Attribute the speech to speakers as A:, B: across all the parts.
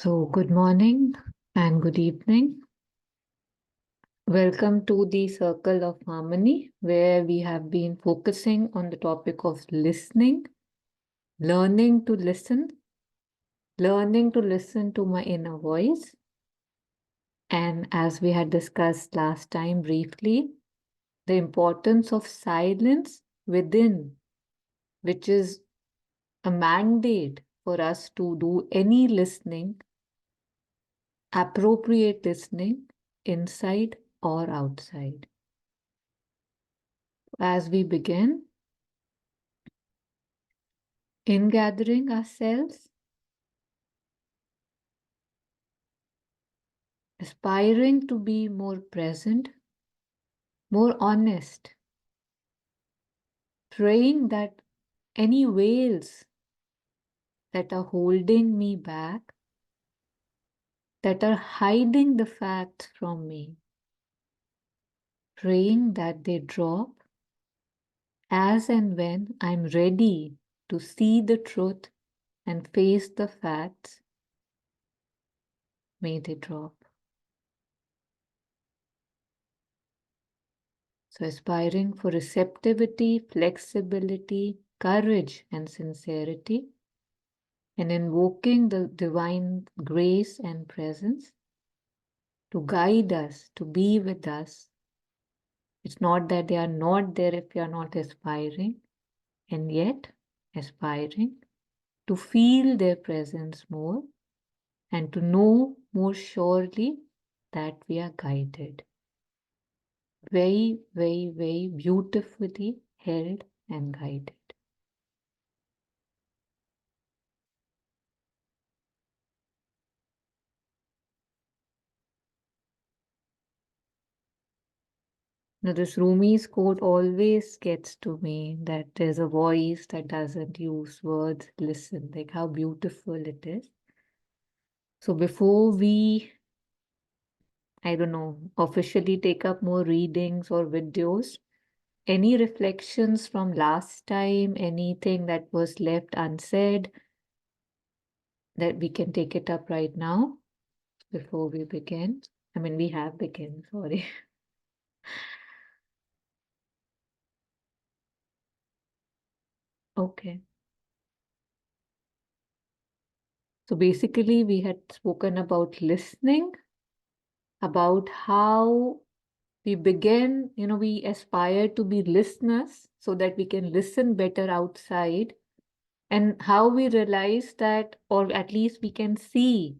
A: So, good morning and good evening. Welcome to the Circle of Harmony, where we have been focusing on the topic of listening, learning to listen to my inner voice. And as we had discussed last time briefly, the importance of silence within, which is a mandate for us to do any listening, appropriate listening, inside or outside. As we begin, ingathering ourselves, aspiring to be more present, more honest, praying that any veils that are holding me back, that are hiding the facts from me, praying that they drop as and when I'm ready to see the truth and face the facts, may they drop. So aspiring for receptivity, flexibility, courage, and sincerity, and invoking the divine grace and presence to guide us, to be with us. It's not that they are not there if we are not aspiring, and yet aspiring to feel their presence more and to know more surely that we are guided. Very, very, very beautifully held and guided. Now, this Rumi's quote always gets to me, that there's a voice that doesn't use words. Listen, like how beautiful it is. So before we, I don't know, officially take up more readings or videos, any reflections from last time, anything that was left unsaid, that we can take it up right now before we begin? I mean, we have begun, sorry. Okay. So basically, we had spoken about listening, about how we begin, we aspire to be listeners so that we can listen better outside, and how we realize that, or at least we can see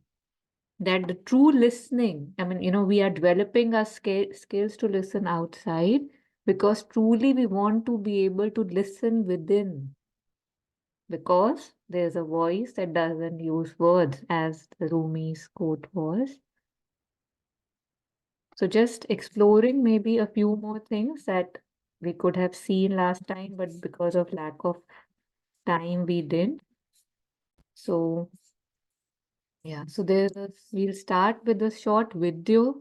A: that the true listening, I mean, we are developing our skills to listen outside because truly we want to be able to listen within, because there's a voice that doesn't use words, as the Rumi's quote was. So just exploring maybe a few more things that we could have seen last time, but because of lack of time, we didn't. So yeah, so we'll start with a short video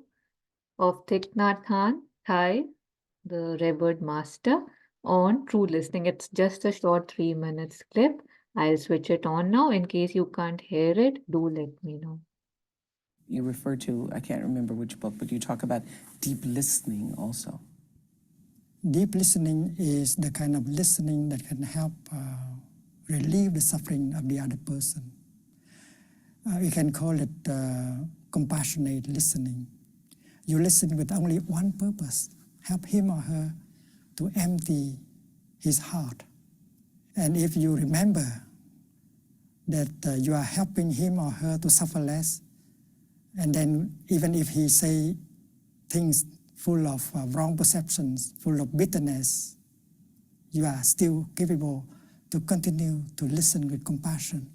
A: of Thich Nhat Hanh, the revered master, on true listening. It's just a short 3 minutes clip. I'll switch it on now. In case you can't hear it, do let me know.
B: You refer to, I can't remember which book, but you talk about deep listening also.
C: Deep listening is the kind of listening that can help relieve the suffering of the other person. We can call it compassionate listening. You listen with only one purpose: help him or her to empty his heart. And if you remember that you are helping him or her to suffer less, and then even if he say things full of wrong perceptions, full of bitterness, you are still capable to continue to listen with compassion,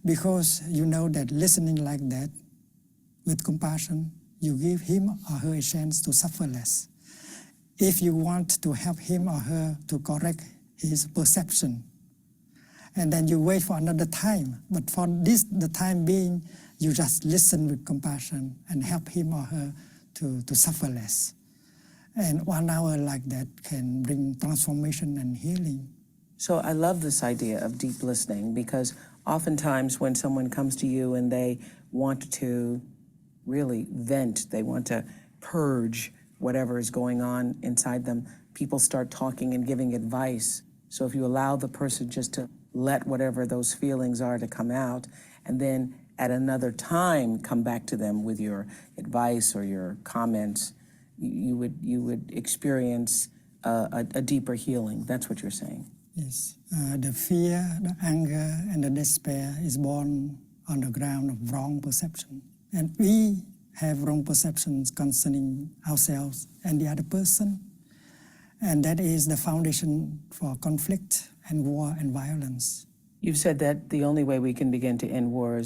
C: because you know that listening like that with compassion, you give him or her a chance to suffer less. If you want to help him or her to correct his perception, and then you wait for another time, but for the time being, you just listen with compassion and help him or her to suffer less. And 1 hour like that can bring transformation and healing
B: So I love this idea of deep listening, because oftentimes when someone comes to you and they want to really vent, they want to purge whatever is going on inside them, people start talking and giving advice. So if you allow the person just to let whatever those feelings are to come out, and then at another time come back to them with your advice or your comments, you would experience a deeper healing. That's what you're saying.
C: Yes, the fear, the anger, and the despair is born on the ground of wrong perception. And we have wrong perceptions concerning ourselves and the other person. And that is the foundation for conflict and war and violence.
B: You've said that the only way we can begin to end war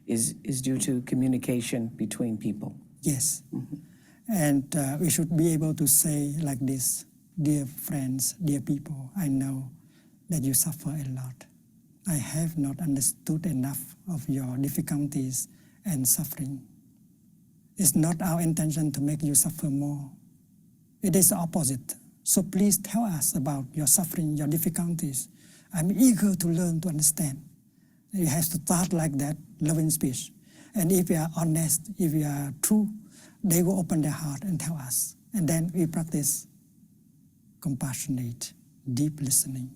B: is due to communication between people.
C: Yes. And we should be able to say like this: dear friends, dear people, I know that you suffer a lot. I have not understood enough of your difficulties and suffering. It's not our intention to make you suffer more. It is the opposite. So please tell us about your suffering, your difficulties. I'm eager to learn, to understand. It has to start like that, loving speech. And if we are honest, if we are true, they will open their heart and tell us. And then we practice compassionate, deep listening.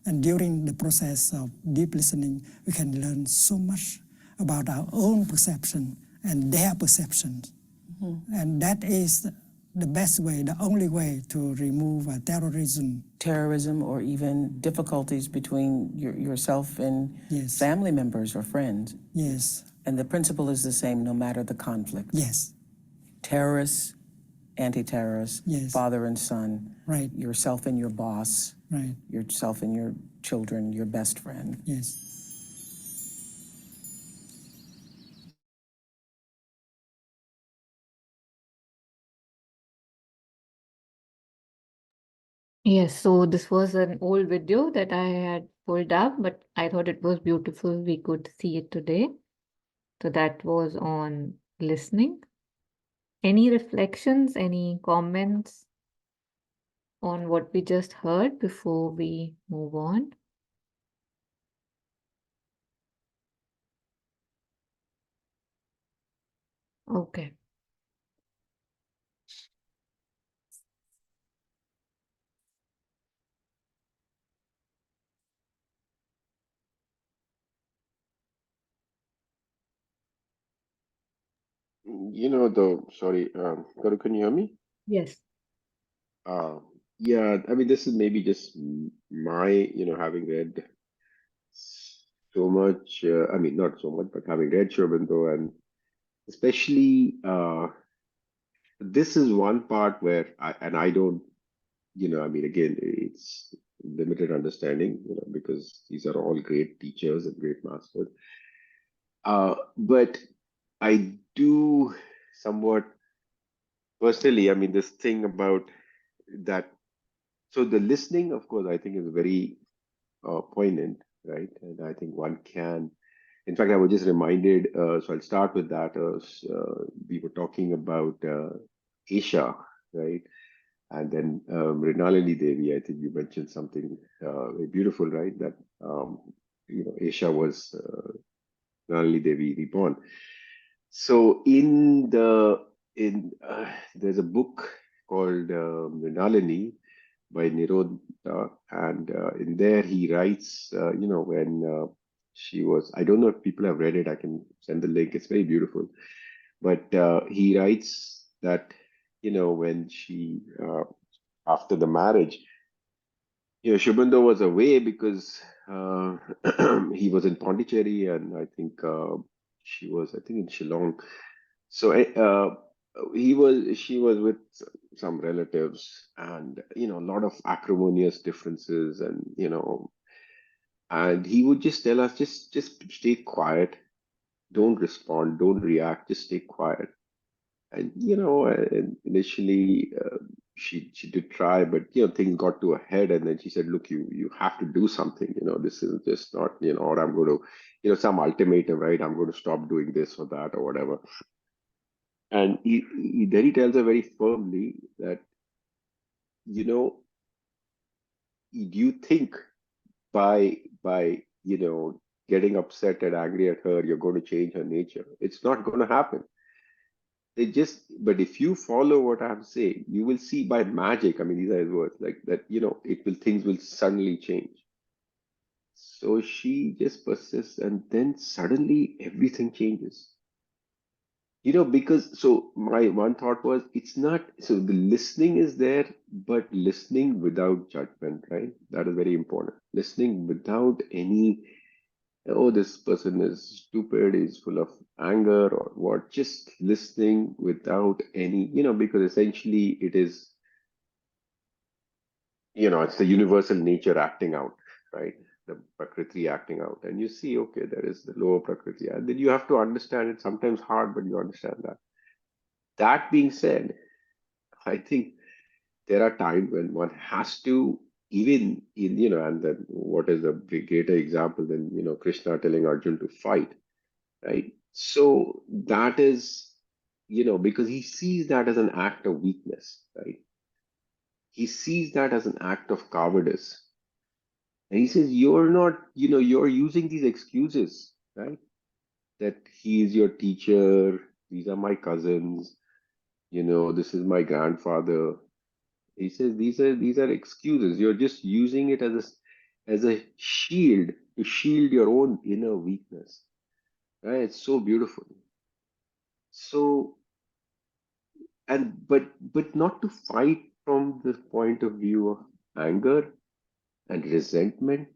C: And during the process of deep listening, we can learn so much about our own perception and their perceptions. And that is the best way, the only way to remove terrorism.
B: Terrorism, or even difficulties between yourself and
C: Yes.
B: family members or friends.
C: Yes.
B: And the principle is the same no matter the conflict.
C: Yes.
B: Terrorists, anti-terrorists,
C: Yes.
B: father and son,
C: Right.
B: yourself and your boss,
C: Right.
B: yourself and your children, your best friend.
C: Yes.
A: Yes, so this was an old video that I had pulled up, but I thought it was beautiful. We could see it today. So that was on listening. Any reflections, any comments on what we just heard before we move on? Okay.
D: Sorry, Garu, can you hear me?
A: Yes.
D: Uh, yeah, I mean, this is maybe just my, having read so much, I mean, not so much, but having read Shobando, and especially this is one part where I don't, I mean, again, it's limited understanding, because these are all great teachers and great masters. But I do somewhat personally, I mean, this thing about that. So the listening, of course, I think is very poignant, right? And I think one can. In fact, I was just reminded. So I'll start with that. We were talking about Asia, right? And then Mrinalini Devi. I think you mentioned something very beautiful, right? That Asia was Mrinalini Devi reborn. So there's a book called Mrinalini by Nirodha, and in there he writes, when she was, I don't know if people have read it, I can send the link, it's very beautiful. But he writes that, when she, after the marriage, Shubhando was away because he was in Pondicherry, and I think she was, I think, in Shillong. So she was with some relatives, and a lot of acrimonious differences, and he would just tell us, just stay quiet, don't respond, don't react, just stay quiet. And and initially she did try, but things got to her head, and then she said, "Look, you have to do something. This is just not or I'm going to some ultimatum, right? I'm going to stop doing this or that or whatever." And then he tells her very firmly that, do you think by getting upset and angry at her, you're going to change her nature. It's not going to happen. But if you follow what I'm saying, you will see by magic. I mean, these are his words, like that, things will suddenly change. So she just persists, and then suddenly everything changes. Because so my one thought was, it's not, so the listening is there, but listening without judgment, right? That is very important. Listening without any, oh, this person is stupid, he's full of anger or what, just listening without any, because essentially it is, it's the universal nature acting out, right? The Prakriti acting out. And you see, okay, there is the lower Prakriti. And then you have to understand it, sometimes hard, but you understand that. That being said, I think there are times when one has to, even in, and then what is a greater example than, Krishna telling Arjun to fight, right? So that is, because he sees that as an act of weakness, right? He sees that as an act of cowardice. And he says, you're not, you're using these excuses, right? That he is your teacher, these are my cousins, this is my grandfather. He says these are excuses. You're just using it as a shield to shield your own inner weakness. Right? It's so beautiful. So but not to fight from the point of view of anger and resentment,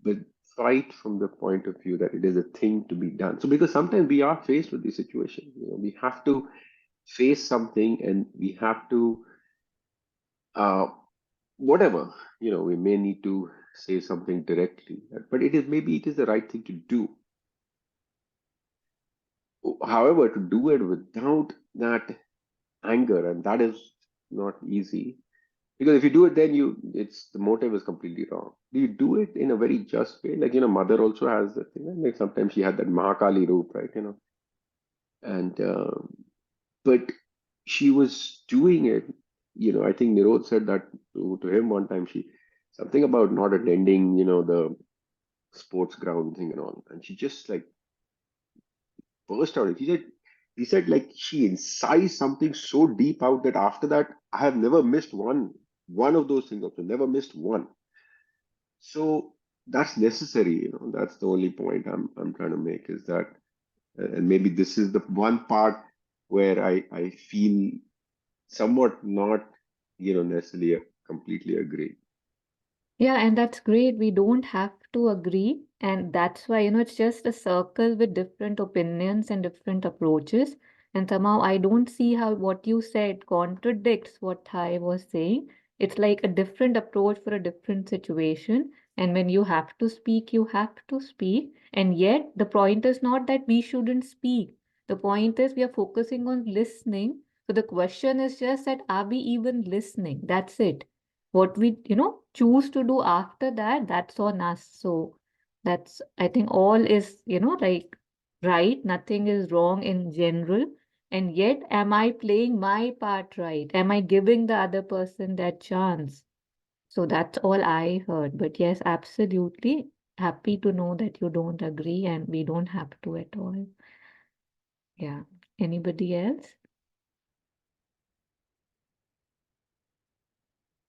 D: but fight from the point of view that it is a thing to be done. So because sometimes we are faced with this situation, we have to face something, and we have to uh, whatever, we may need to say something directly, but maybe it is the right thing to do. However, to do it without that anger, and that is not easy, because if you do it, then it's the motive is completely wrong. Do you do it in a very just way? Like, mother also has the thing, and like sometimes she had that Mahakali roop, right? And but she was doing it. I think Nirod said that to him one time. Something about not attending, the sports ground thing and all, and she just like burst out. He said like she incised something so deep out that after that, I have never missed one of those things. Also, never missed one. So that's necessary. That's the only point I'm trying to make, is that, and maybe this is the one part where I feel somewhat not, necessarily completely agree.
A: Yeah, and that's great. We don't have to agree. And that's why, it's just a circle with different opinions and different approaches. And somehow I don't see how what you said contradicts what I was saying. It's like a different approach for a different situation. And when you have to speak, you have to speak. And yet, the point is not that we shouldn't speak. The point is we are focusing on listening. So the question is just that, are we even listening? That's it. What we choose to do after that, that's on us. So that's, I think, all is like right, nothing is wrong in general. And yet, am I playing my part right? Am I giving the other person that chance? So that's all I heard. But yes, absolutely happy to know that you don't agree, and we don't have to at all. Yeah. Anybody else?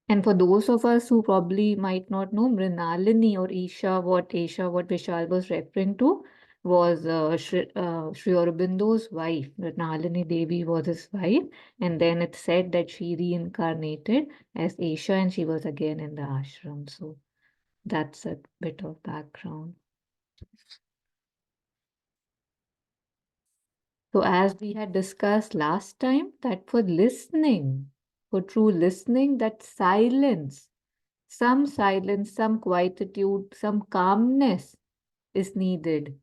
A: And for those of us who probably might not know, Mrinalini or Isha, what Vishal was referring to was Sri Aurobindo's wife. Mrinalini Devi was his wife. And then it's said that she reincarnated as Isha, and she was again in the ashram. So that's a bit of background. So as we had discussed last time, that for listening, for true listening, that some silence, some quietude, some calmness is needed.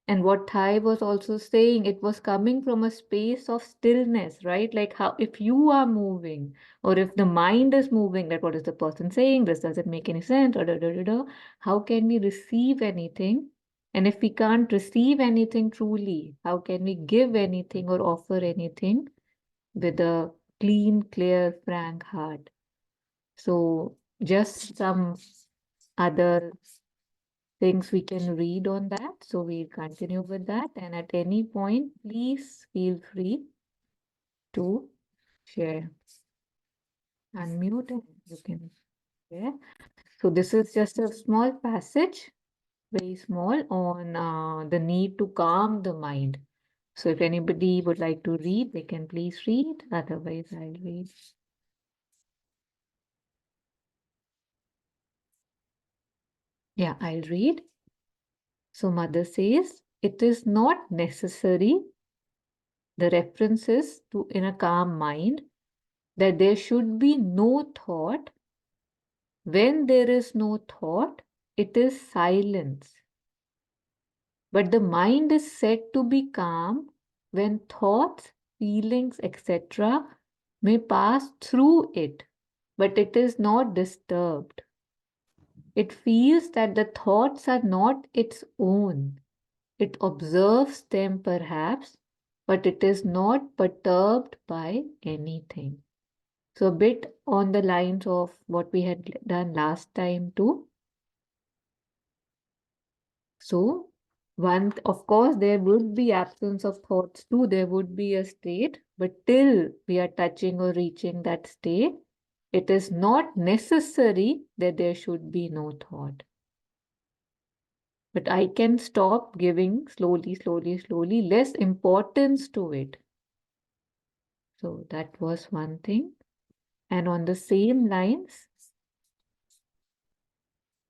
A: And what Thai was also saying, it was coming from a space of stillness, right? Like how if you are moving, or if the mind is moving, that what is the person saying? This doesn't make any sense, or da, da, da, da. How can we receive anything? And if we can't receive anything truly, how can we give anything or offer anything with a clean, clear, frank heart? So just some other things we can read on that. So we'll continue with that. And at any point, please feel free to share. Unmute and you can share. So this is just a small passage, very small, on the need to calm the mind. So if anybody would like to read, they can please read. Otherwise, I'll read. Yeah, I'll read. So Mother says, it is not necessary, the references to in a calm mind, that there should be no thought. When there is no thought, it is silence. But the mind is said to be calm when thoughts, feelings, etc. may pass through it, but it is not disturbed. It feels that the thoughts are not its own. It observes them perhaps, but it is not perturbed by anything. So a bit on the lines of what we had done last time too. So of course, there would be absence of thoughts too. There would be a state, but till we are touching or reaching that state, it is not necessary that there should be no thought. But I can stop giving slowly, less importance to it. So that was one thing. And on the same lines,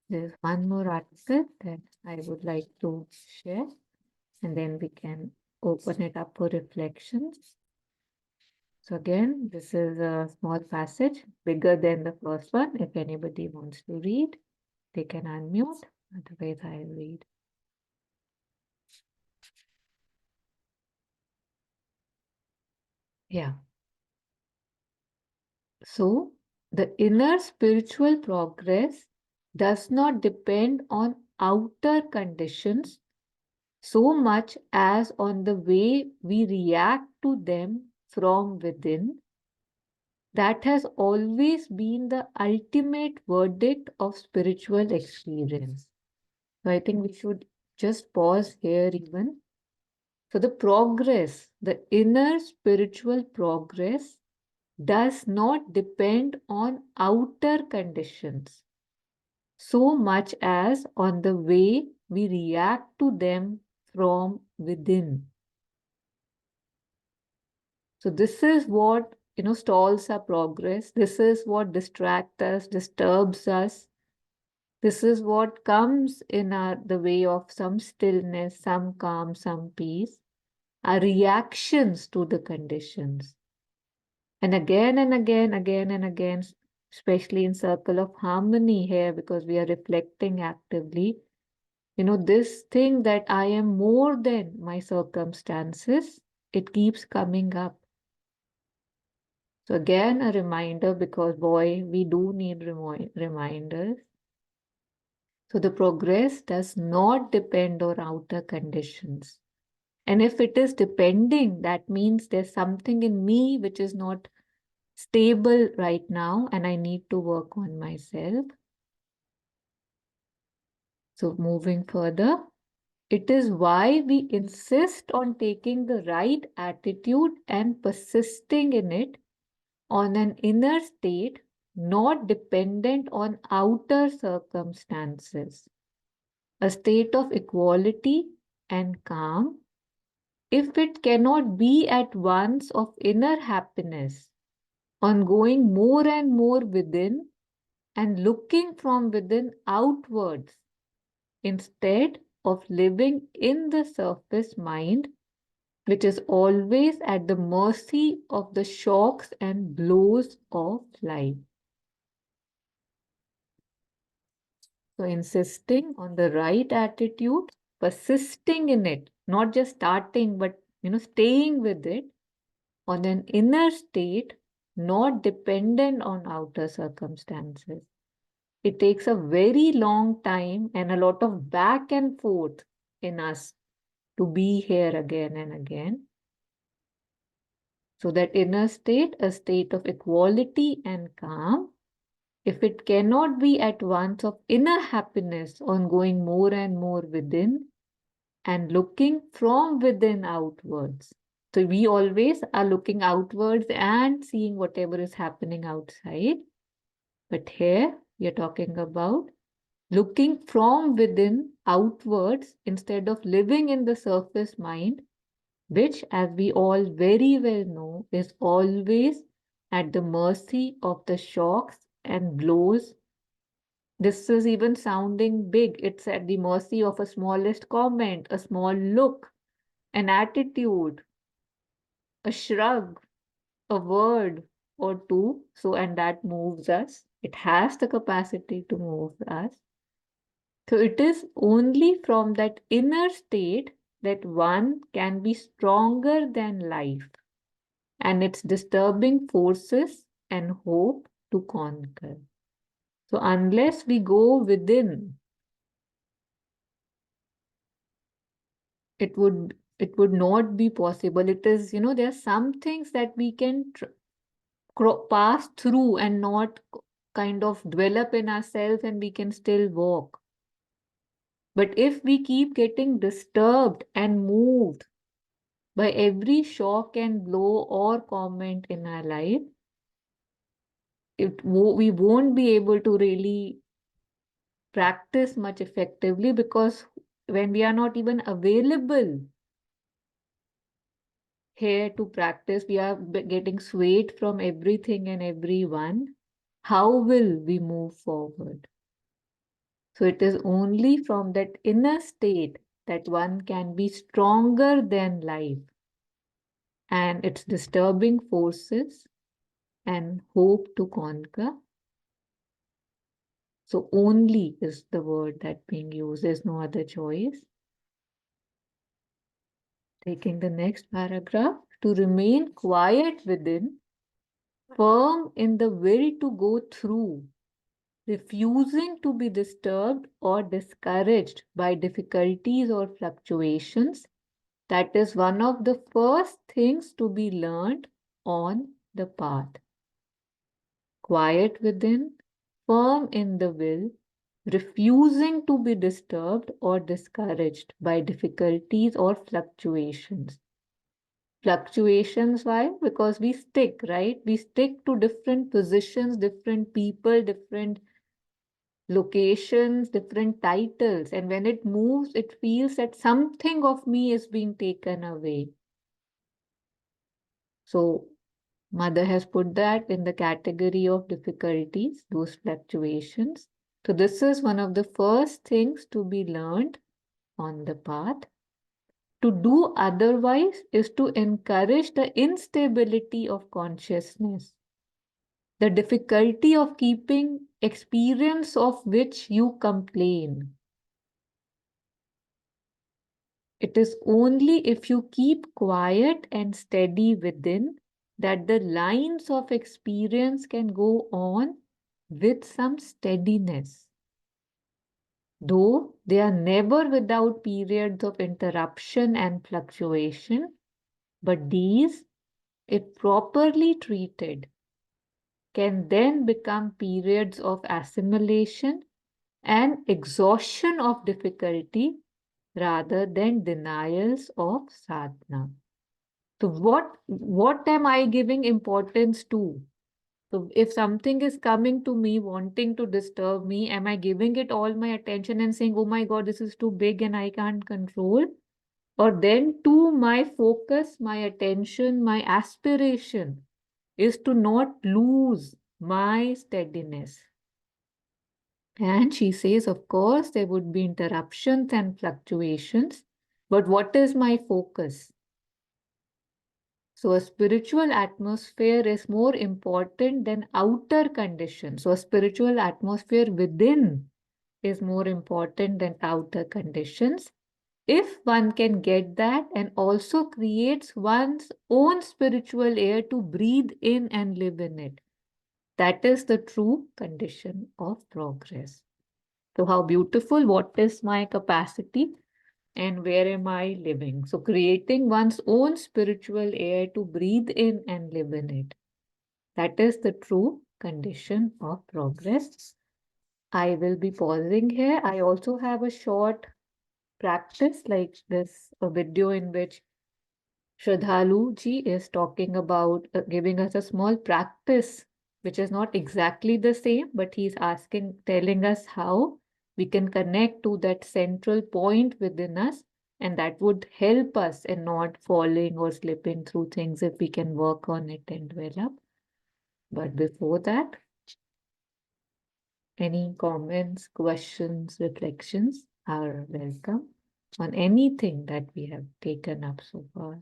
A: there's one more article that I would like to share, and then we can open it up for reflections. So again, this is a small passage, bigger than the first one. If anybody wants to read, they can unmute. Otherwise, I'll read. Yeah. So the inner spiritual progress does not depend on outer conditions so much as on the way we react to them from within. That has always been the ultimate verdict of spiritual experience. So I think we should just pause here even. So the progress, the inner spiritual progress, does not depend on outer conditions so much as on the way we react to them from within. So this is what, stalls our progress. This is what distracts us, disturbs us. This is what comes in the way of some stillness, some calm, some peace, our reactions to the conditions. And again and again, especially in circle of harmony here, because we are reflecting actively, this thing that I am more than my circumstances, it keeps coming up. So again, a reminder, because boy, we do need reminders. So the progress does not depend on outer conditions. And if it is depending, that means there's something in me which is not stable right now, and I need to work on myself. So moving further, it is why we insist on taking the right attitude and persisting in it on an inner state, not dependent on outer circumstances. A state of equality and calm, if it cannot be at once of inner happiness, on going more and more within and looking from within outwards, instead of living in the surface mind, which is always at the mercy of the shocks and blows of life. So insisting on the right attitude, persisting in it, not just starting, but staying with it on an inner state, not dependent on outer circumstances. It takes a very long time and a lot of back and forth in us to be here again and again. So that inner state, a state of equality and calm, if it cannot be at once of inner happiness on going more and more within and looking from within outwards. So we always are looking outwards and seeing whatever is happening outside. But here we are talking about looking from within outwards instead of living in the surface mind, which, as we all very well know, is always at the mercy of the shocks and blows. This is even sounding big. It's at the mercy of a smallest comment, a small look, an attitude, a shrug, a word or two. So, and that moves us. It has the capacity to move us. So, it is only from that inner state that one can be stronger than life and its disturbing forces and hope to conquer. So, unless we go within, it would not be possible. It is, there are some things that we can pass through and not kind of develop in ourselves, and we can still walk. But if we keep getting disturbed and moved by every shock and blow or comment in our life, we won't be able to really practice much effectively, because when we are not even available here to practice, we are getting swayed from everything and everyone. How will we move forward? So it is only from that inner state that one can be stronger than life and its disturbing forces and hope to conquer. So only is the word that being used. There's no other choice. Taking the next paragraph, to remain quiet within, firm in the will to go through, refusing to be disturbed or discouraged by difficulties or fluctuations. That is one of the first things to be learned on the path. Quiet within, firm in the will, refusing to be disturbed or discouraged by difficulties or fluctuations. Fluctuations, why? Because we stick, right? We stick to different positions, different people, different locations, different titles. And when it moves, it feels that something of me is being taken away. So, Mother has put that in the category of difficulties, those fluctuations. So, this is one of the first things to be learned on the path. To do otherwise is to encourage the instability of consciousness, the difficulty of keeping experience of which you complain. It is only if you keep quiet and steady within that the lines of experience can go on with some steadiness. Though they are never without periods of interruption and fluctuation, but these, if properly treated, can then become periods of assimilation and exhaustion of difficulty rather than denials of sadhana. So what am I giving importance to? So if something is coming to me, wanting to disturb me, am I giving it all my attention and saying, oh my God, this is too big and I can't control? Or then to my focus, my attention, my aspiration is to not lose my steadiness. And she says, of course, there would be interruptions and fluctuations, but what is my focus? So a spiritual atmosphere is more important than outer conditions. So a spiritual atmosphere within is more important than outer conditions. If one can get that and also creates one's own spiritual air to breathe in and live in it, that is the true condition of progress. So how beautiful, what is my capacity? And where am I living? So creating one's own spiritual air to breathe in and live in it. That is the true condition of progress. I will be pausing here. I also have a short practice like this, a video in which Sraddhalu ji is talking about giving us a small practice, which is not exactly the same, but he's telling us how we can connect to that central point within us, and that would help us in not falling or slipping through things if we can work on it and develop. But before that, any comments, questions, reflections are welcome on anything that we have taken up so far.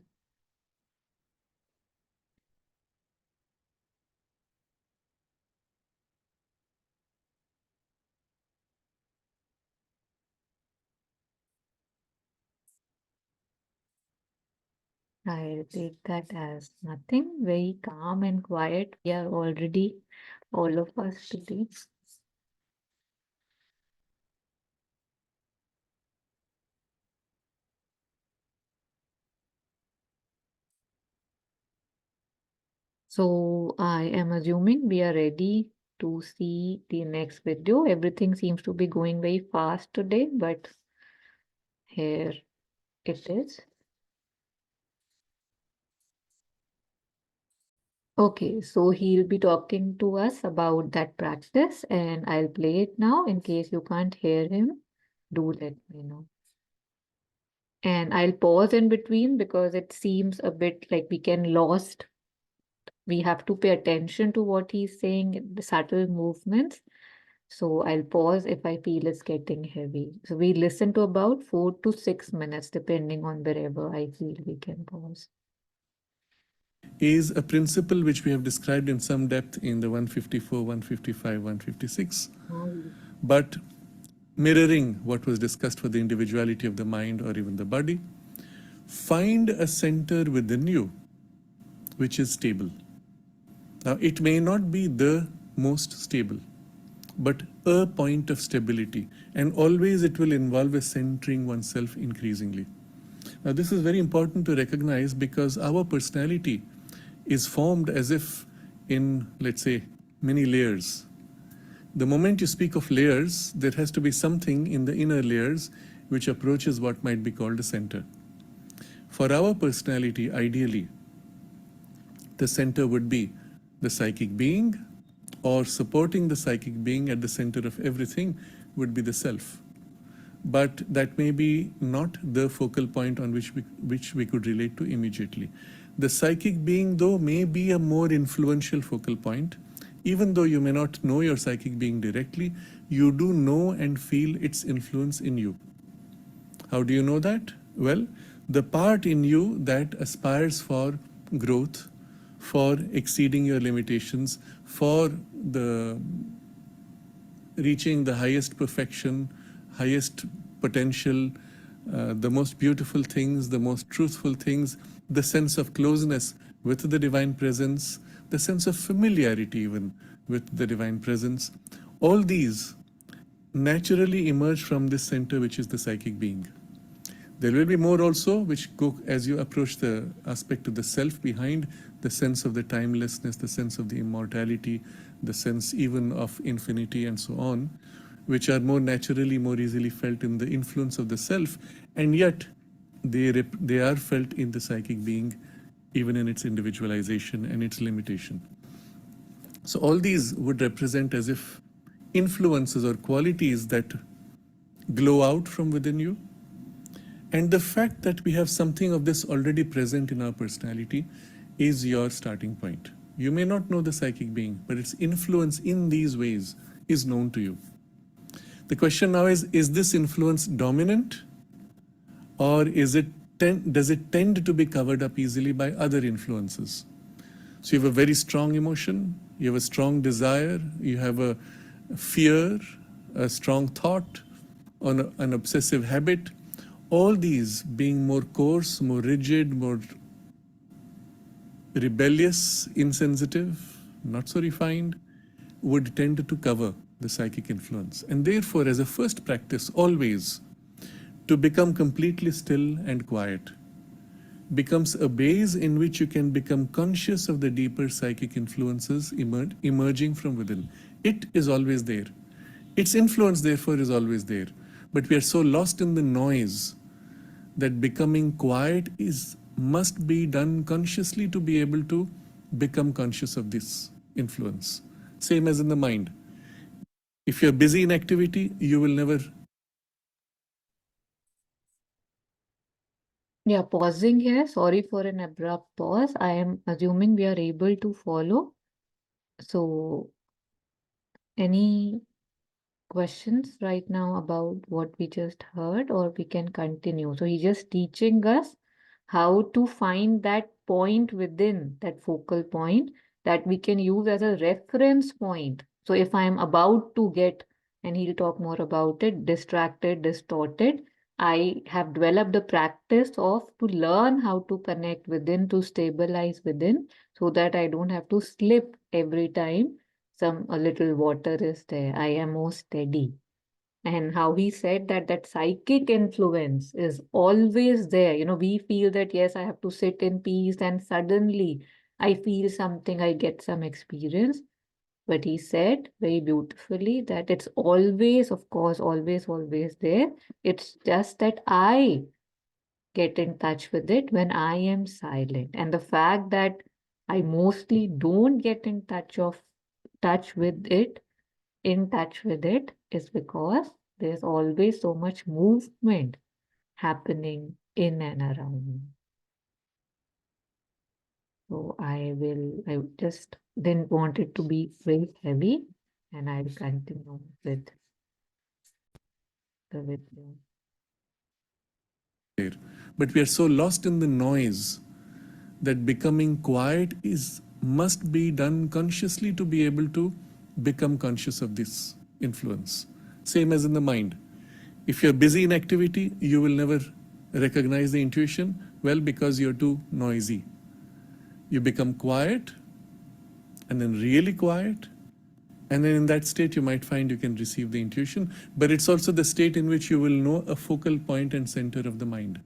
A: I'll take that as nothing, very calm and quiet. We are already, all of us today. So I am assuming we are ready to see the next video. Everything seems to be going very fast today, but here it is. Okay, so he'll be talking to us about that practice, and I'll play it now. In case you can't hear him, do let me know. And I'll pause in between because it seems a bit like we can lost. We have to pay attention to what he's saying, the subtle movements. So I'll pause if I feel it's getting heavy. So we listen to about 4 to 6 minutes, depending on wherever I feel we can pause.
E: Is a principle which we have described in some depth in the 154, 155, 156. But mirroring what was discussed for the individuality of the mind or even the body, find a center within you which is stable. Now, it may not be the most stable, but a point of stability, and always it will involve a centering oneself increasingly. Now, this is very important to recognize because our personality is formed as if in, let's say, many layers. The moment you speak of layers, there has to be something in the inner layers which approaches what might be called a center. For our personality, ideally, the center would be the psychic being, or supporting the psychic being at the center of everything would be the self. But that may be not the focal point on which we could relate to immediately. The psychic being, though, may be a more influential focal point. Even though you may not know your psychic being directly, you do know and feel its influence in you. How do you know that? Well, the part in you that aspires for growth, for exceeding your limitations, for the reaching the highest perfection, highest potential, the most beautiful things, the most truthful things, the sense of closeness with the divine presence, the sense of familiarity even with the divine presence. All these naturally emerge from this center, which is the psychic being. There will be more also, which go as you approach the aspect of the self behind, the sense of the timelessness, the sense of the immortality, the sense even of infinity and so on, which are more naturally, more easily felt in the influence of the self, and yet they are felt in the psychic being, even in its individualization and its limitation. So all these would represent as if influences or qualities that glow out from within you. And the fact that we have something of this already present in our personality is your starting point. You may not know the psychic being, but its influence in these ways is known to you. The question now is this influence dominant, or does it tend to be covered up easily by other influences? So you have a very strong emotion, you have a strong desire, you have a fear, a strong thought, an obsessive habit. All these being more coarse, more rigid, more rebellious, insensitive, not so refined, would tend to cover the psychic influence. And therefore, as a first practice, always to become completely still and quiet, becomes a base in which you can become conscious of the deeper psychic influences emerging from within. It is always there. Its influence, therefore, is always there. But we are so lost in the noise that becoming quiet must be done consciously to be able to become conscious of this influence. Same as in the mind. If you're busy in activity, you will never.
A: Yeah, pausing here. Sorry for an abrupt pause. I am assuming we are able to follow. So, any questions right now about what we just heard, or we can continue? So, he's just teaching us how to find that point within, that focal point that we can use as a reference point. So, if I'm about to get, and he'll talk more about it, distracted, distorted, I have developed a practice of to learn how to connect within, to stabilize within, so that I don't have to slip every time a little water is there. I am more steady. And how he said that that psychic influence is always there. You know, we feel that, yes, I have to sit in peace, and suddenly I feel something, I get some experience. But he said very beautifully that it's always, of course, always there. It's just that I get in touch with it when I am silent. And the fact that I mostly don't get in touch with it, in touch with it, is because there's always so much movement happening in and around me. So I just didn't want it to be very heavy, and I'll continue with the video.
E: There. But we are so lost in the noise that becoming quiet must be done consciously to be able to become conscious of this influence. Same as in the mind. If you're busy in activity, you will never recognize the intuition, well, because you're too noisy. You become quiet, and then really quiet, and then in that state you might find you can receive the intuition, but it's also the state in which you will know a focal point and center of the mind.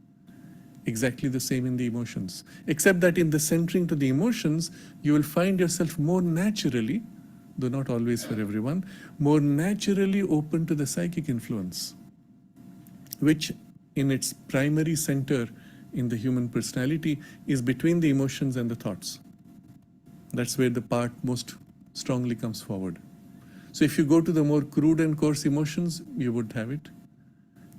E: Exactly the same in the emotions, except that in the centering to the emotions, you will find yourself more naturally, though not always for everyone, more naturally open to the psychic influence, which in its primary center in the human personality is between the emotions and the thoughts. That's where the part most strongly comes forward. So if you go to the more crude and coarse emotions, you would have it.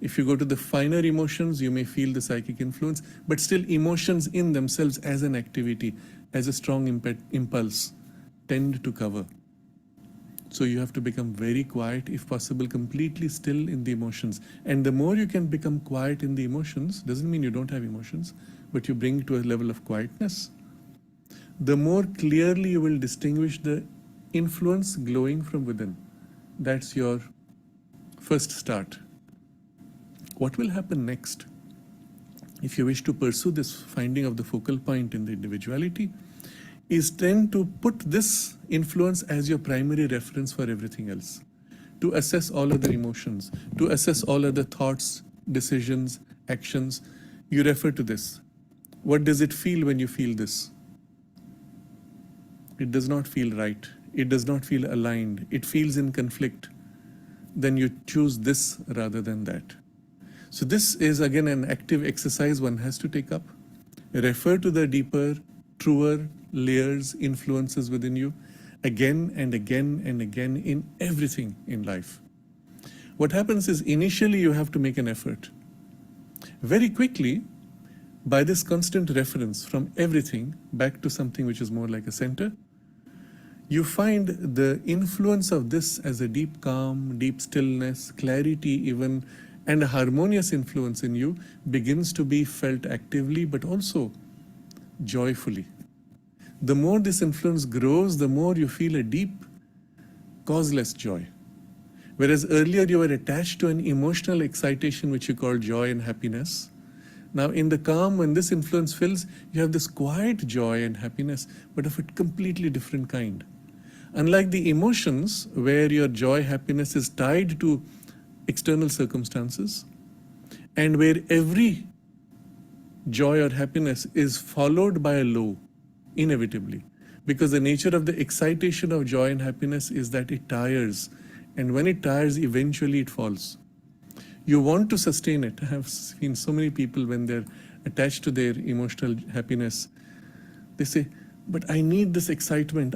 E: If you go to the finer emotions, you may feel the psychic influence, but still emotions in themselves as an activity, as a strong impulse, tend to cover. So you have to become very quiet, if possible, completely still in the emotions. And the more you can become quiet in the emotions, doesn't mean you don't have emotions, but you bring it to a level of quietness, the more clearly you will distinguish the influence glowing from within. That's your first start. What will happen next? If you wish to pursue this finding of the focal point in the individuality, is then to put this influence as your primary reference for everything else, to assess all other emotions, to assess all other thoughts, decisions, actions. You refer to this. What does it feel when you feel this? It does not feel right. It does not feel aligned. It feels in conflict. Then you choose this rather than that. So this is again an active exercise one has to take up. Refer to the deeper, truer layers, influences within you again and again and again in everything in life. What happens is initially you have to make an effort. Very quickly, by this constant reference from everything back to something which is more like a center, you find the influence of this as a deep calm, deep stillness, clarity even, and a harmonious influence in you begins to be felt actively but also joyfully. The more this influence grows, the more you feel a deep, causeless joy. Whereas earlier you were attached to an emotional excitation which you call joy and happiness. Now in the calm, when this influence fills, you have this quiet joy and happiness, but of a completely different kind. Unlike the emotions, where your joy, happiness is tied to external circumstances, and where every joy or happiness is followed by a low, inevitably. Because the nature of the excitation of joy and happiness is that it tires. And when it tires, eventually it falls. You want to sustain it. I have seen so many people when they're attached to their emotional happiness, they say, but I need this excitement.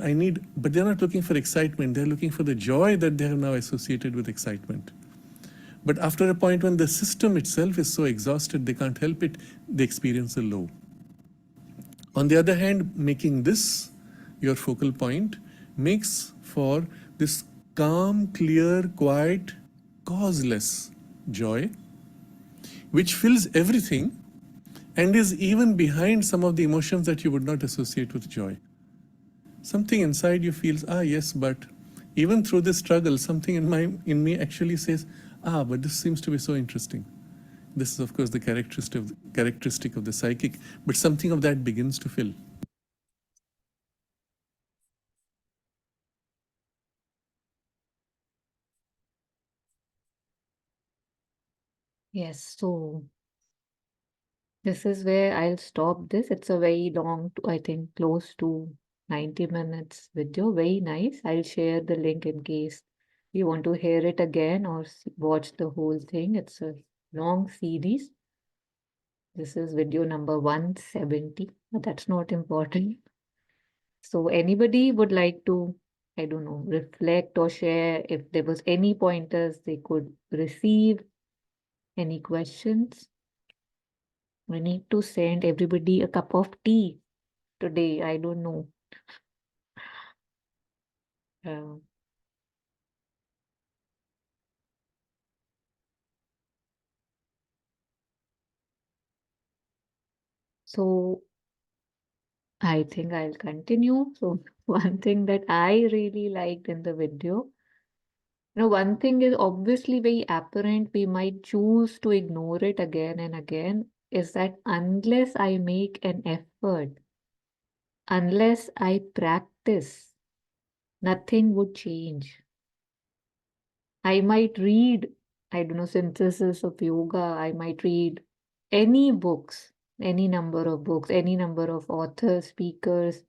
E: But they're not looking for excitement. They're looking for the joy that they have now associated with excitement. But after a point when the system itself is so exhausted, they can't help it, they experience a low. On the other hand, making this your focal point makes for this calm, clear, quiet, causeless joy, which fills everything and is even behind some of the emotions that you would not associate with joy. Something inside you feels, yes, but even through this struggle, something in me actually says, but this seems to be so interesting. This is, of course, the characteristic of the psychic, but something of that begins to fill.
A: Yes, so this is where I'll stop this. It's a very long, I think close to 90 minutes video. Very nice. I'll share the link in case you want to hear it again or watch the whole thing. It's a long series. This is video number 170, but that's not important. So anybody would like to, I don't know, reflect or share if there was any pointers they could receive, any questions? We need to send everybody a cup of tea today. I don't know. Uh, so I think I'll continue. So one thing that I really liked in the video, one thing is obviously very apparent. We might choose to ignore it again and again. Is that unless I make an effort, unless I practice, nothing would change. I might read, I don't know, synthesis of yoga. I might read any books, any number of books, any number of authors, speakers,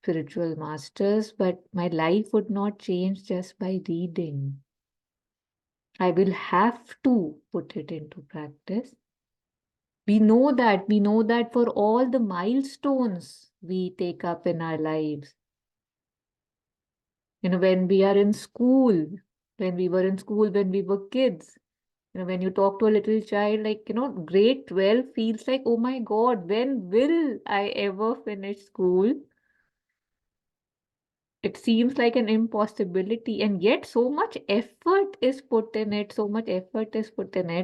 A: spiritual masters, but my life would not change just by reading. I will have to put it into practice. We know that for all the milestones we take up in our lives. When we are in school, when we were in school, when we were kids, when you talk to a little child, like, grade 12 feels like, oh my God, when will I ever finish school? It seems like an impossibility, and yet so much effort is put in it,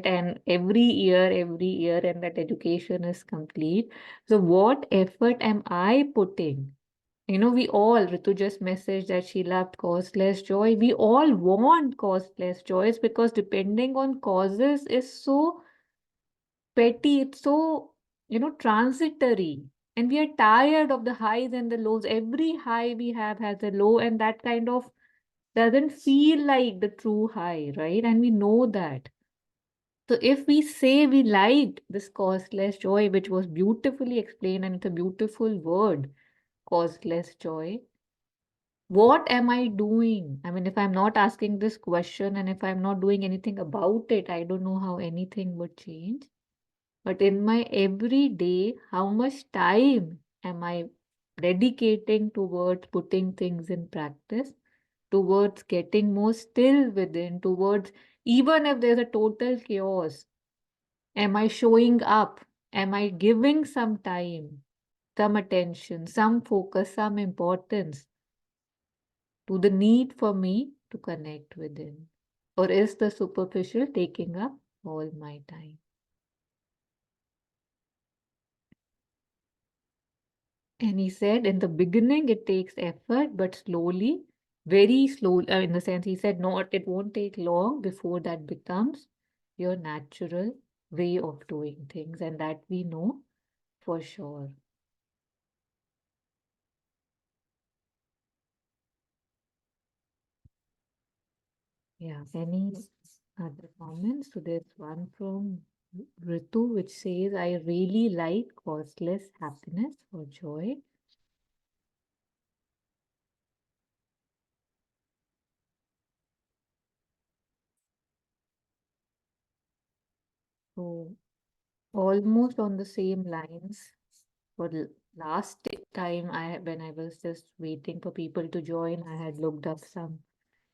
A: and every year, and that education is complete. So what effort am I putting? We all, Ritu just messaged that she loved causeless joy. We all want causeless joys because depending on causes is so petty, it's so, transitory. And we are tired of the highs and the lows. Every high we have has a low, and that kind of doesn't feel like the true high, right? And we know that. So if we say we liked this causeless joy, which was beautifully explained, and it's a beautiful word, causeless joy, what am I doing? I mean, if I'm not asking this question and if I'm not doing anything about it, I don't know how anything would change. But in my everyday, how much time am I dedicating towards putting things in practice, towards getting more still within, towards even if there's a total chaos, am I showing up? Am I giving some time, some attention, some focus, some importance to the need for me to connect within? Or is the superficial taking up all my time? And he said in the beginning it takes effort, but slowly, very slowly, in the sense he said, no, it won't take long before that becomes your natural way of doing things. And that we know for sure. Yeah, any other comments? So there's one from Ritu, which says, I really like causeless happiness or joy. So almost on the same lines. For last time, when I was just waiting for people to join, I had looked up some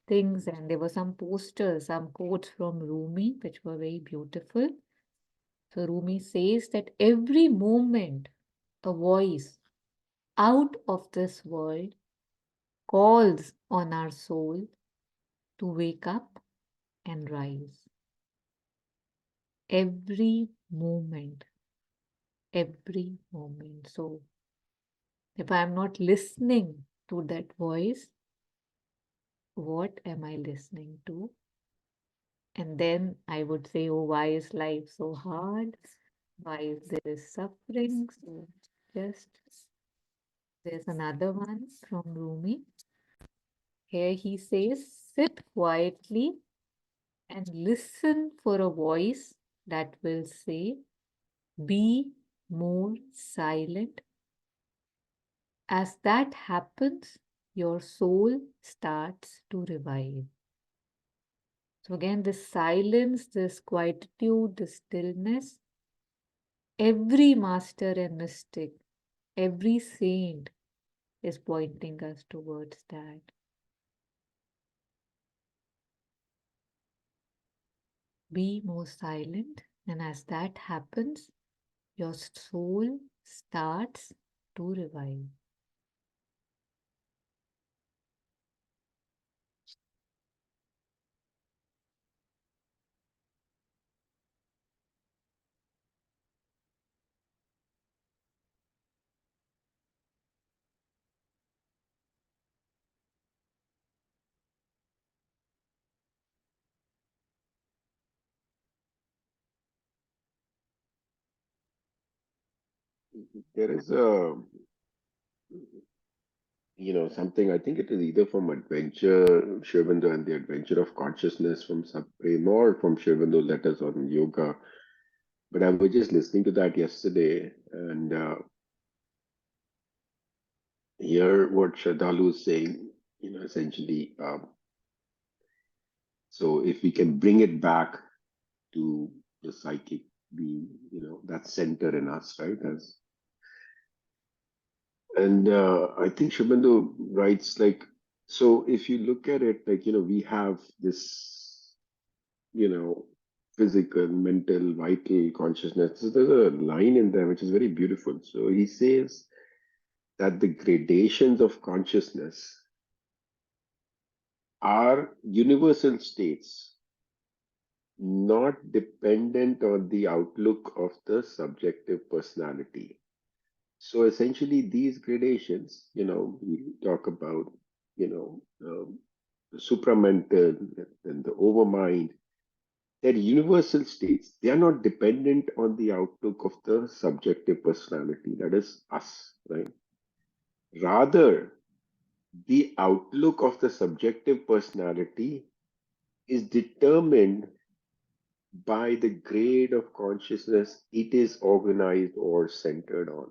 A: things, and there were some posters, some quotes from Rumi, which were very beautiful. So Rumi says that every moment a voice out of this world calls on our soul to wake up and rise. Every moment, every moment. So if I'm not listening to that voice, what am I listening to? And then I would say, oh, why is life so hard? Why is there suffering? So just there's another one from Rumi. Here he says, sit quietly and listen for a voice that will say, be more silent. As that happens, your soul starts to revive. So again, this silence, this quietude, this stillness, every master and mystic, every saint is pointing us towards that. Be more silent, and as that happens, your soul starts to revive.
D: There is a, something, I think it is either from Adventure, Sri Aurobindo and the Adventure of Consciousness from Supreme, or from Sri Aurobindo letters on yoga. But I was just listening to that yesterday, and here what Sraddhalu is saying, essentially, so if we can bring it back to the psychic being, that center in us, right? And I think Sri Aurobindo writes like, so if you look at it, like, we have this, physical, mental, vital consciousness. So there's a line in there which is very beautiful. So he says that the gradations of consciousness are universal states, not dependent on the outlook of the subjective personality. So essentially, these gradations, we talk about, the supramental and the overmind, they're universal states. They are not dependent on the outlook of the subjective personality, that is us, right? Rather, the outlook of the subjective personality is determined by the grade of consciousness it is organized or centered on.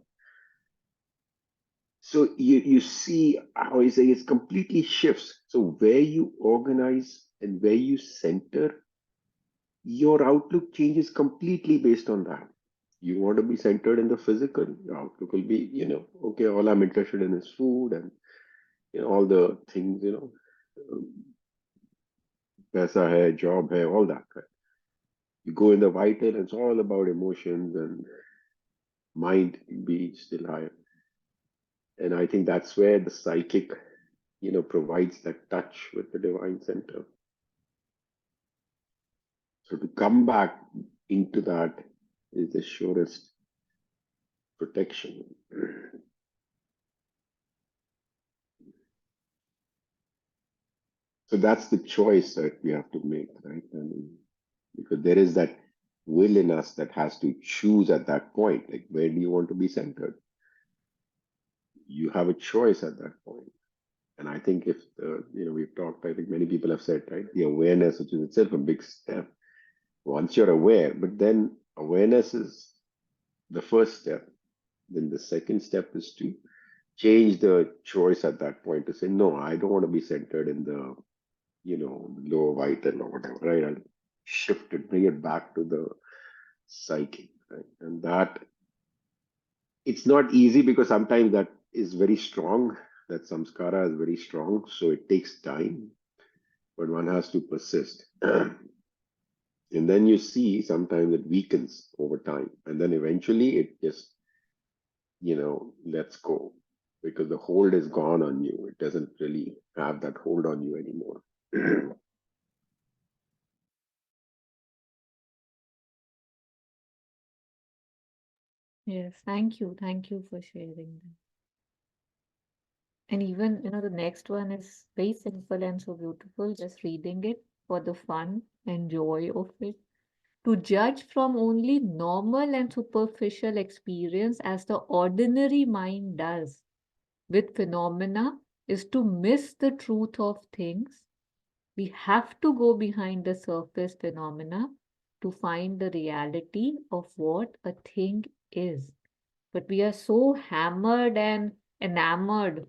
D: So you see how it's completely shifts. So where you organize and where you center, your outlook changes completely based on that. You want to be centered in the physical, your outlook will be, okay, all I'm interested in is food and all the things, paisa hai, job hai, all that, right? You go in the vital, it's all about emotions and mind be still higher. And I think that's where the psychic, provides that touch with the divine center. So to come back into that is the surest protection. So that's the choice that we have to make, right? Because there is that will in us that has to choose at that point, like where do you want to be centered? You have a choice at that point. And I think if we've talked, I think many people have said, right, the awareness, which is itself a big step. Once you're aware, but then Awareness is the first step. Then the second step is to change the choice at that point to say, no, I don't want to be centered in the, lower right and or whatever, right? I'll shift it, bring it back to the psyche, right? And that it's not easy because sometimes that is very strong, that samskara is very strong, so it takes time, but one has to persist. And then you see sometimes it weakens over time, and then eventually it just, lets go because the hold is gone on you. It doesn't really have that hold on you anymore.
A: Yes, thank you. Thank you for sharing that. And even, the next one is very simple and so beautiful, just reading it for the fun and joy of it. To judge from only normal and superficial experience as the ordinary mind does with phenomena is to miss the truth of things. We have to go behind the surface phenomena to find the reality of what a thing is. But we are so hammered and enamored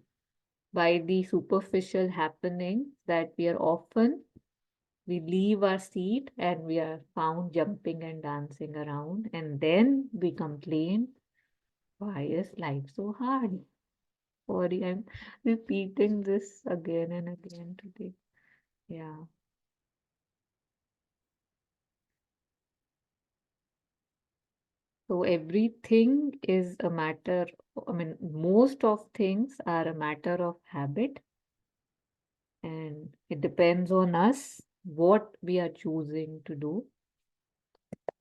A: by the superficial happening that we leave our seat and we are found jumping and dancing around, and then we complain, why is life so hard? Sorry, I'm repeating this again and again today. Yeah. So everything is a matter, most of things are a matter of habit, and it depends on us what we are choosing to do.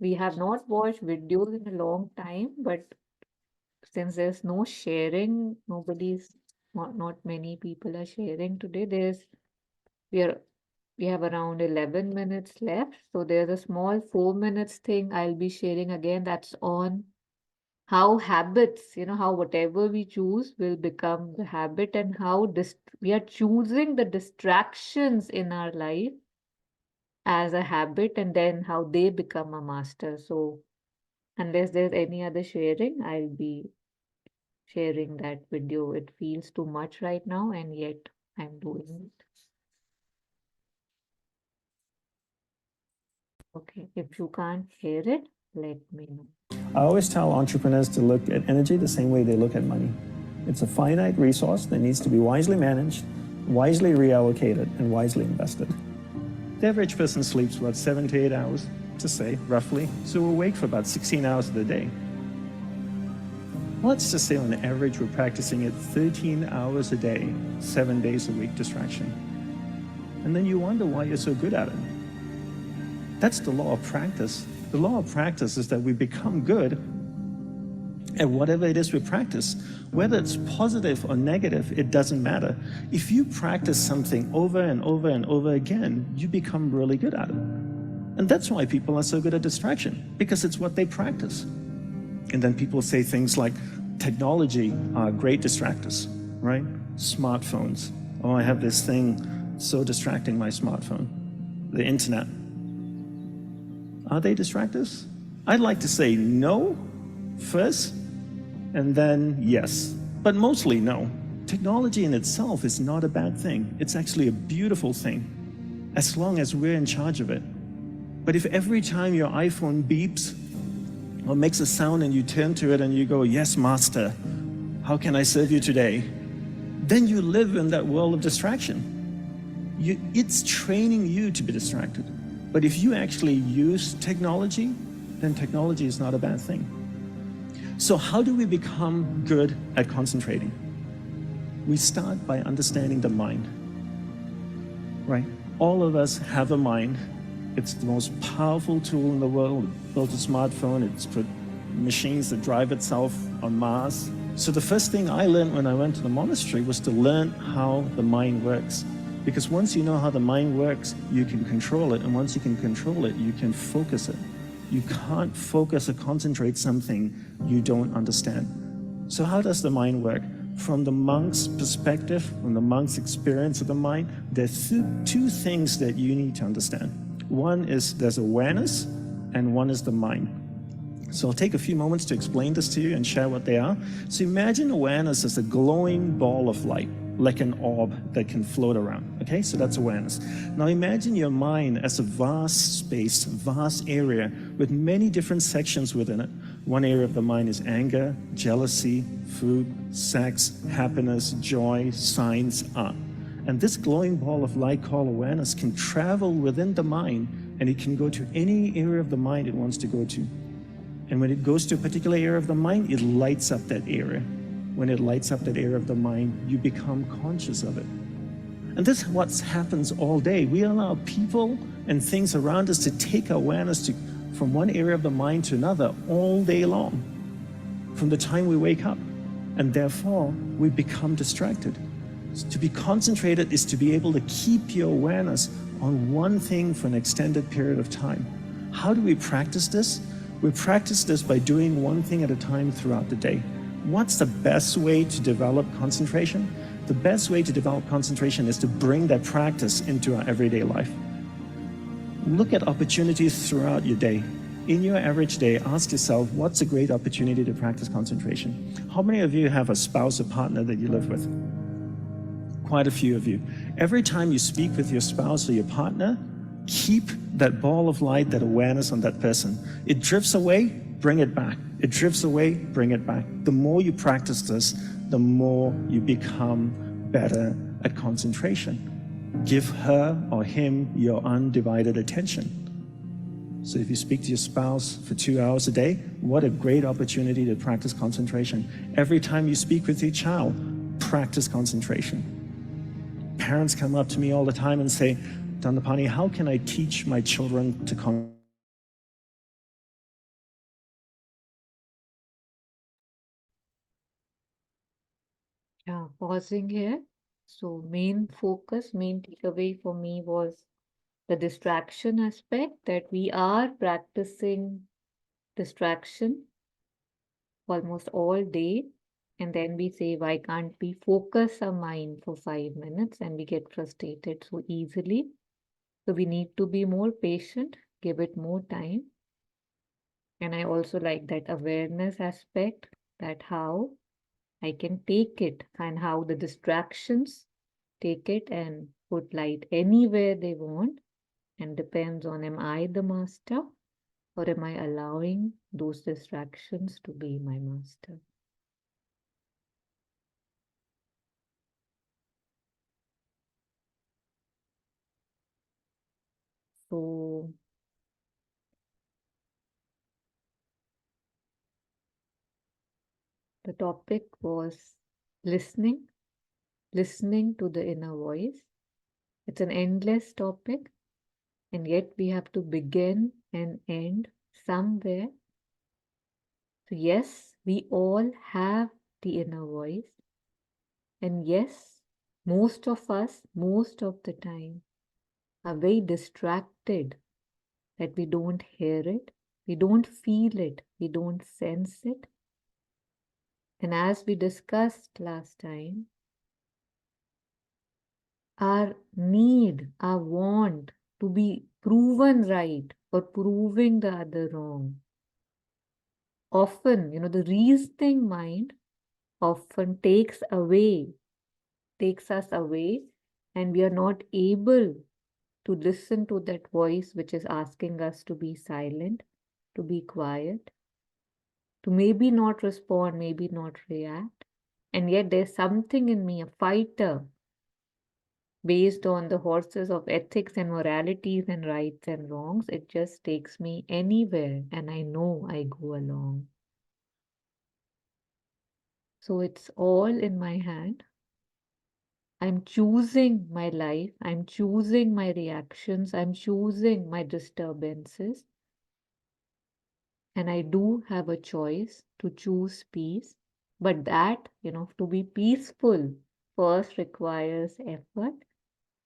A: We have not watched videos in a long time, but since there's no sharing, not many people are sharing today. We are we have around 11 minutes left. So there's a small 4 minutes thing I'll be sharing again. That's on how habits, how whatever we choose will become the habit, and how we are choosing the distractions in our life as a habit, and then how they become a master. So unless there's any other sharing, I'll be sharing that video. It feels too much right now, and yet I'm doing it. Okay, if you can't hear it, let me know.
F: I always tell entrepreneurs to look at energy the same way they look at money. It's a finite resource that needs to be wisely managed, wisely reallocated, and wisely invested. The average person sleeps about 7 to 8 hours, to say, roughly, so we're awake for about 16 hours of the day. Let's just say on average we're practicing it 13 hours a day, 7 days a week distraction. And then you wonder why you're so good at it. That's the law of practice. The law of practice is that we become good at whatever it is we practice. Whether it's positive or negative, it doesn't matter. If you practice something over and over and over again, you become really good at it. And that's why people are so good at distraction, because it's what they practice. And then people say things like, technology are great distractors, right? Smartphones. Oh, I have this thing so distracting, my smartphone. The internet. Are they distractors? I'd like to say no first, and then yes, but mostly no. Technology in itself is not a bad thing. It's actually a beautiful thing, as long as we're in charge of it. But if every time your iPhone beeps or makes a sound and you turn to it and you go, yes, master, how can I serve you today? Then you live in that world of distraction. It's training you to be distracted. But if you actually use technology, then technology is not a bad thing. So how do we become good at concentrating? We start by understanding the mind, right? All of us have a mind. It's the most powerful tool in the world. It built a smartphone, it's put machines that drive itself on Mars. So the first thing I learned when I went to the monastery was to learn how the mind works. Because once you know how the mind works, you can control it. And once you can control it, you can focus it. You can't focus or concentrate something you don't understand. So how does the mind work? From the monk's perspective, from the monk's experience of the mind, there's two things that you need to understand. One is there's awareness, and one is the mind. So I'll take a few moments to explain this to you and share what they are. So imagine awareness as a glowing ball of light, like an orb that can float around. Okay, so that's awareness. Now imagine your mind as a vast space, vast area with many different sections within it. One area of the mind is anger, jealousy, food, sex, happiness, joy, science, art. And this glowing ball of light called awareness can travel within the mind, and it can go to any area of the mind it wants to go to. And when it goes to a particular area of the mind, it lights up that area. When it lights up that area of the mind, you become conscious of it. And this is what happens all day. We allow people and things around us to take awareness from one area of the mind to another all day long, from the time we wake up. And therefore, we become distracted. To be concentrated is to be able to keep your awareness on one thing for an extended period of time. How do we practice this? We practice this by doing one thing at a time throughout the day. What's the best way to develop concentration? The best way to develop concentration is to bring that practice into our everyday life. Look at opportunities throughout your day. In your average day, ask yourself, what's a great opportunity to practice concentration? How many of you have a spouse or partner that you live with? Quite a few of you. Every time you speak with your spouse or your partner, keep that ball of light, that awareness on that person. It drifts away, bring it back. It drifts away, bring it back. The more you practice this, the more you become better at concentration. Give her or him your undivided attention. So if you speak to your spouse for 2 hours a day, what a great opportunity to practice concentration. Every time you speak with your child, practice concentration. Parents come up to me all the time and say, Dandapani, how can I teach my children to concentrate?
A: Yeah, pausing here. So main focus, main takeaway for me was the distraction aspect, that we are practicing distraction almost all day. And then we say, why can't we focus our mind for 5 minutes? And we get frustrated so easily. So we need to be more patient, give it more time. And I also like that awareness aspect, that how I can take it and how the distractions take it and put light anywhere they want, and depends on, am I the master or am I allowing those distractions to be my master? So the topic was listening, listening to the inner voice. It's an endless topic, and yet we have to begin and end somewhere. So yes, we all have the inner voice. And yes, most of us, most of the time, are very distracted that we don't hear it, we don't feel it, we don't sense it. And as we discussed last time, our need, our want to be proven right or proving the other wrong. Often, the reasoning mind often takes us away, and we are not able to listen to that voice which is asking us to be silent, to be quiet, to maybe not respond, maybe not react. And yet there's something in me, a fighter, based on the horses of ethics and moralities and rights and wrongs. It just takes me anywhere, and I know I go along. So it's all in my hand. I'm choosing my life, I'm choosing my reactions, I'm choosing my disturbances. And I do have a choice to choose peace. But that, to be peaceful first requires effort,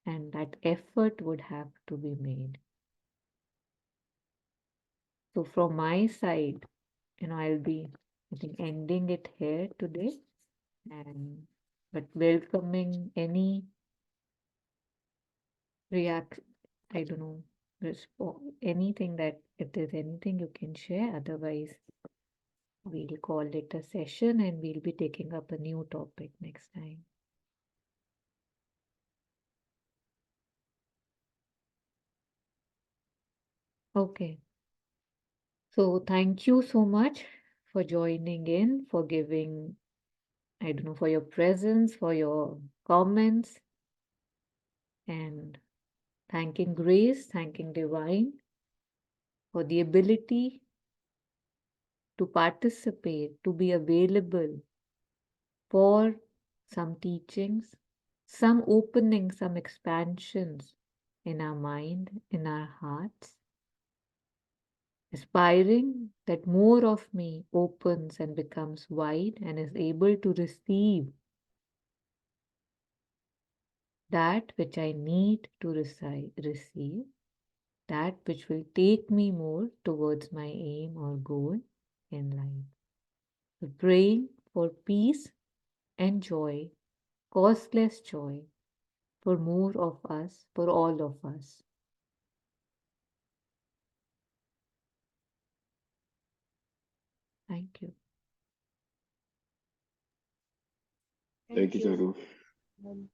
A: and that effort would have to be made. So from my side, I'll be, I think, ending it here today, and but welcoming any react, I don't know, anything that, if there's anything you can share, otherwise we'll call it a session and we'll be taking up a new topic next time. Okay. So thank you so much for joining in, for giving, I don't know, for your presence, for your comments, and thanking Grace, thanking Divine for the ability to participate, to be available for some teachings, some opening, some expansions in our mind, in our hearts, aspiring that more of me opens and becomes wide and is able to receive that which I need to receive, that which will take me more towards my aim or goal in life. So praying for peace and joy, causeless joy, for more of us, for all of us. Thank you.
D: Thank you, Sadhu.